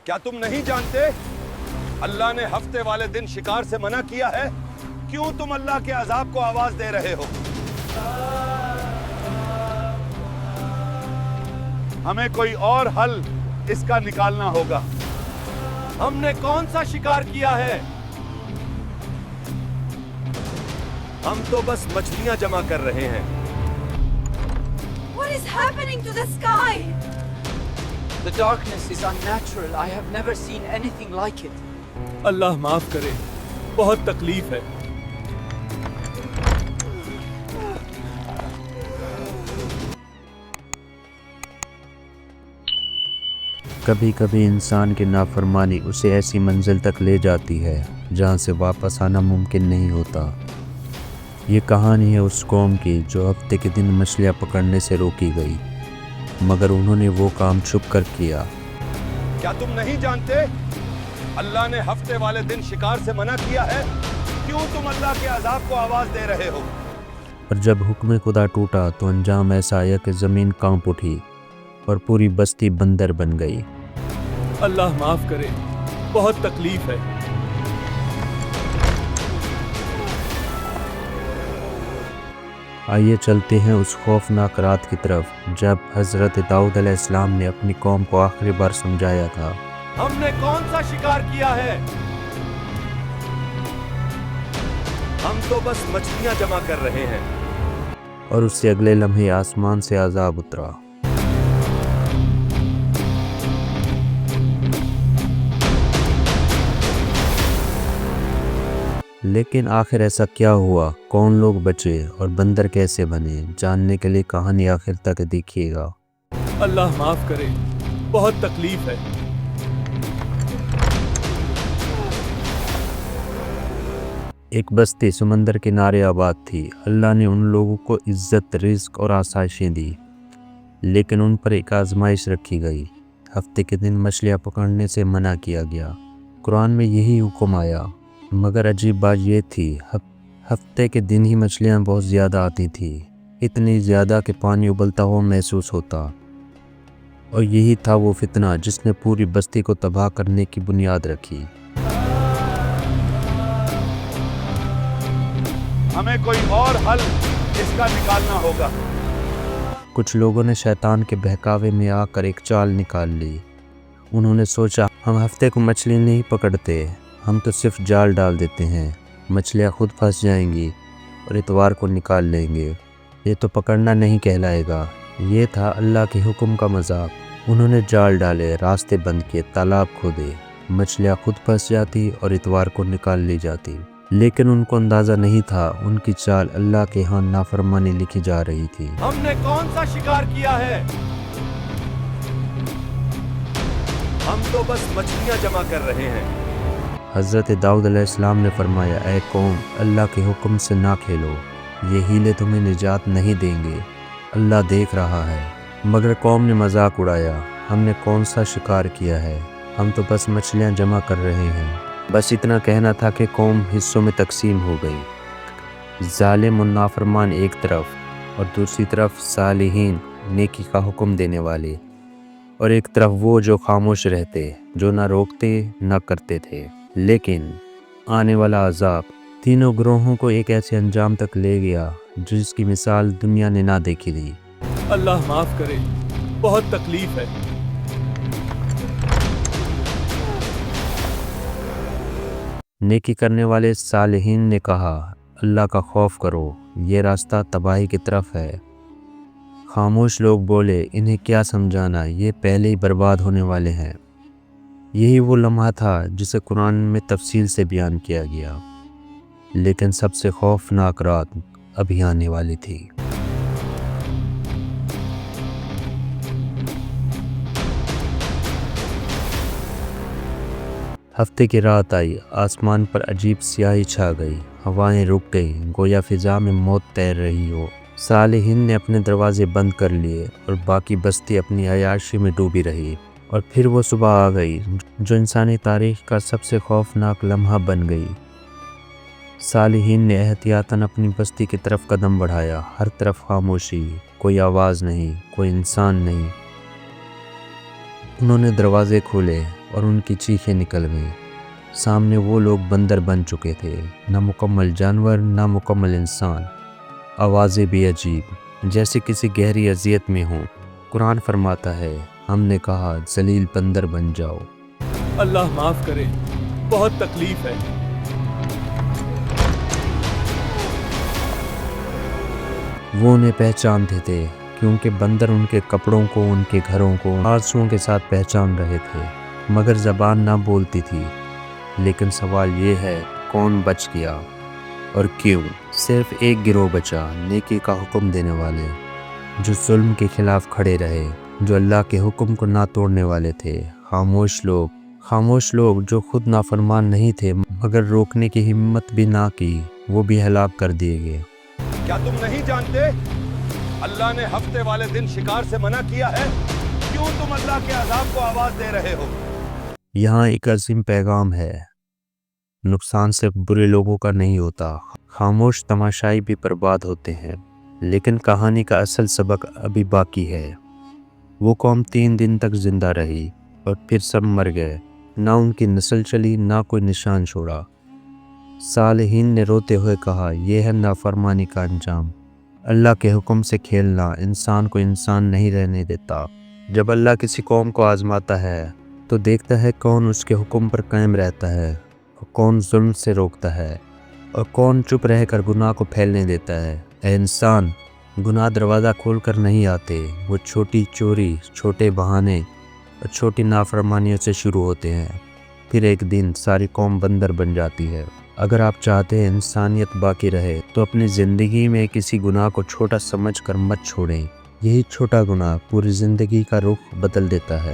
क्या तुम नहीं जानते अल्लाह ने हफ्ते वाले दिन शिकार से मना किया है? क्यों तुम अल्लाह के अजाब को आवाज दे रहे हो? हमें कोई और हल इसका निकालना होगा। हमने कौन सा शिकार किया है? हम तो बस मछलियां जमा कर रहे हैं। What is happening to the sky? The darkness is unnatural. I have never seen anything like it. अल्लाह माफ करे, बहुत तकलीफ है। कभी कभी इंसान की नाफरमानी उसे ऐसी मंजिल तक ले जाती है जहाँ से वापस आना मुमकिन नहीं होता। ये कहानी है उस कौम की जो हफ्ते के दिन मछलियाँ पकड़ने से रोकी गई, मगर उन्होंने वो काम छुप कर किया। क्या तुम नहीं जानते अल्लाह ने हफ्ते वाले दिन शिकार से मना किया है? क्यों तुम अल्लाह के अजाब को आवाज दे रहे हो? और जब हुक्म खुदा टूटा तो अंजाम ऐसा आया कि ज़मीन कांप उठी और पूरी बस्ती बंदर बन गई। अल्लाह माफ करे, बहुत तकलीफ है। आइए चलते हैं उस खौफनाक रात की तरफ जब हज़रत दाऊद अलैहिस्सलाम ने अपनी कौम को आखिरी बार समझाया था। हमने कौन सा शिकार किया है? हम तो बस मछलियां जमा कर रहे हैं। और उससे अगले लम्हे आसमान से अज़ाब उतरा। लेकिन आखिर ऐसा क्या हुआ, कौन लोग बचे और बंदर कैसे बने, जानने के लिए कहानी आखिर तक देखिएगा। अल्लाह माफ करे, बहुत तकलीफ है। एक बस्ती समंदर किनारे आबाद थी। अल्लाह ने उन लोगों को इज्जत, रिज़्क और आसाइशें दी, लेकिन उन पर एक आजमाइश रखी गई। हफ्ते के दिन मछलियाँ पकड़ने से मना किया गया। कुरान में यही हुक्म आया, मगर अजीब बात ये थी हफ्ते के दिन ही मछलियाँ बहुत ज़्यादा आती थी, इतनी ज़्यादा कि पानी उबलता हुआ महसूस होता। और यही था वो फितना जिसने पूरी बस्ती को तबाह करने की बुनियाद रखी। हमें कोई और हल इसका निकालना होगा। कुछ लोगों ने शैतान के बहकावे में आकर एक चाल निकाल ली। उन्होंने सोचा, हम हफ्ते को मछली नहीं पकड़ते, हम तो सिर्फ जाल डाल देते हैं, मछलियाँ खुद फंस जाएंगी और इतवार को निकाल लेंगे। ये तो पकड़ना नहीं कहलाएगा। ये था अल्लाह के हुक्म का मजाक। उन्होंने जाल डाले, रास्ते बंद किए, तालाब खोदे, मछलियाँ खुद फंस जाती और इतवार को निकाल ली जाती। लेकिन उनको अंदाज़ा नहीं था उनकी चाल अल्लाह के यहाँ नाफरमानी लिखी जा रही थी। हमने कौन सा शिकार किया है? हम तो बस मछलियां जमा कर रहे हैं। हज़रत दाऊद अलैहिस्सलाम ने फरमाया, ऐ कौम, अल्लाह के हुक्म से ना खेलो, ये हीले तुम्हें निजात नहीं देंगे, अल्लाह देख रहा है। मगर कौम ने मजाक उड़ाया, हमने कौन सा शिकार किया है, हम तो बस मछलियाँ जमा कर रहे हैं। बस इतना कहना था कि कौम हिस्सों में तकसीम हो गई। जालिम और नाफरमान एक तरफ और दूसरी तरफ सालिहीन, नेकी का हुक्म देने वाले, और एक तरफ वो जो खामोश रहते, जो ना रोकते ना करते थे। लेकिन आने वाला अजाब तीनों ग्रोहों को एक ऐसे अंजाम तक ले गया जिसकी मिसाल दुनिया ने ना देखी थी। अल्लाह माफ करे, बहुत तकलीफ है। नेकी करने वाले सालिहीन ने कहा, अल्लाह का खौफ करो, ये रास्ता तबाही की तरफ है। खामोश लोग बोले, इन्हें क्या समझाना, ये पहले ही बर्बाद होने वाले हैं। यही वो लम्हा था जिसे कुरान में तफसील से बयान किया गया। लेकिन सबसे खौफनाक रात अभी आने वाली थी। हफ्ते की रात आई, आसमान पर अजीब स्याही छा गई, हवाएं रुक गई, गोया फिजा में मौत तैर रही हो। सालिहीन ने अपने दरवाजे बंद कर लिए और बाकी बस्ती अपनी अयाशी में डूबी रही। और फिर वो सुबह आ गई जो इंसानी तारीख का सबसे खौफनाक लम्हा बन गई। सालिहीन ने एहतियातन अपनी बस्ती की तरफ कदम बढ़ाया। हर तरफ खामोशी, कोई आवाज़ नहीं, कोई इंसान नहीं। उन्होंने दरवाजे खोले, اور ان کی چیخیں نکل گئیں۔ سامنے وہ لوگ بندر بن چکے تھے، نہ مکمل جانور نہ مکمل انسان، آوازیں بھی عجیب جیسے کسی گہری اذیت میں ہوں۔ قرآن فرماتا ہے ہم نے کہا ذلیل بندر بن جاؤ۔ اللہ معاف کرے، بہت تکلیف ہے۔ وہ انہیں پہچانتے تھے کیونکہ بندر ان کے کپڑوں کو، ان کے گھروں کو آنسوؤں کے ساتھ پہچان رہے تھے، مگر زبان نہ بولتی تھی۔ لیکن سوال یہ ہے کون بچ گیا اور کیوں؟ صرف ایک گروہ بچا، نیکی کا حکم دینے والے، جو ظلم کے خلاف کھڑے رہے، جو اللہ کے حکم کو نہ توڑنے والے تھے۔ خاموش لوگ جو خود نافرمان نہیں تھے مگر روکنے کی ہمت بھی نہ کی، وہ بھی ہلاک کر دیے گئے۔ کیا تم نہیں جانتے اللہ نے ہفتے والے دن شکار سے منع کیا ہے؟ کیوں تم اللہ کے عذاب کو آواز دے رہے ہو؟ یہاں ایک عظیم پیغام ہے، نقصان صرف برے لوگوں کا نہیں ہوتا، خاموش تماشائی بھی برباد ہوتے ہیں۔ لیکن کہانی کا اصل سبق ابھی باقی ہے۔ وہ قوم 3 دن تک زندہ رہی اور پھر سب مر گئے، نہ ان کی نسل چلی نہ کوئی نشان چھوڑا۔ صالحین نے روتے ہوئے کہا یہ ہے نافرمانی کا انجام۔ اللہ کے حکم سے کھیلنا انسان کو انسان نہیں رہنے دیتا۔ جب اللہ کسی قوم کو آزماتا ہے تو دیکھتا ہے کون اس کے حکم پر قائم رہتا ہے اور کون ظلم سے روکتا ہے اور کون چپ رہ کر گناہ کو پھیلنے دیتا ہے۔ اے انسان، گناہ دروازہ کھول کر نہیں آتے، وہ چھوٹی چوری، چھوٹے بہانے اور چھوٹی نافرمانیوں سے شروع ہوتے ہیں، پھر ایک دن ساری قوم بندر بن جاتی ہے۔ اگر آپ چاہتے ہیں انسانیت باقی رہے تو اپنی زندگی میں کسی گناہ کو چھوٹا سمجھ کر مت چھوڑیں۔ یہی چھوٹا گناہ پوری زندگی کا رخ بدل دیتا ہے۔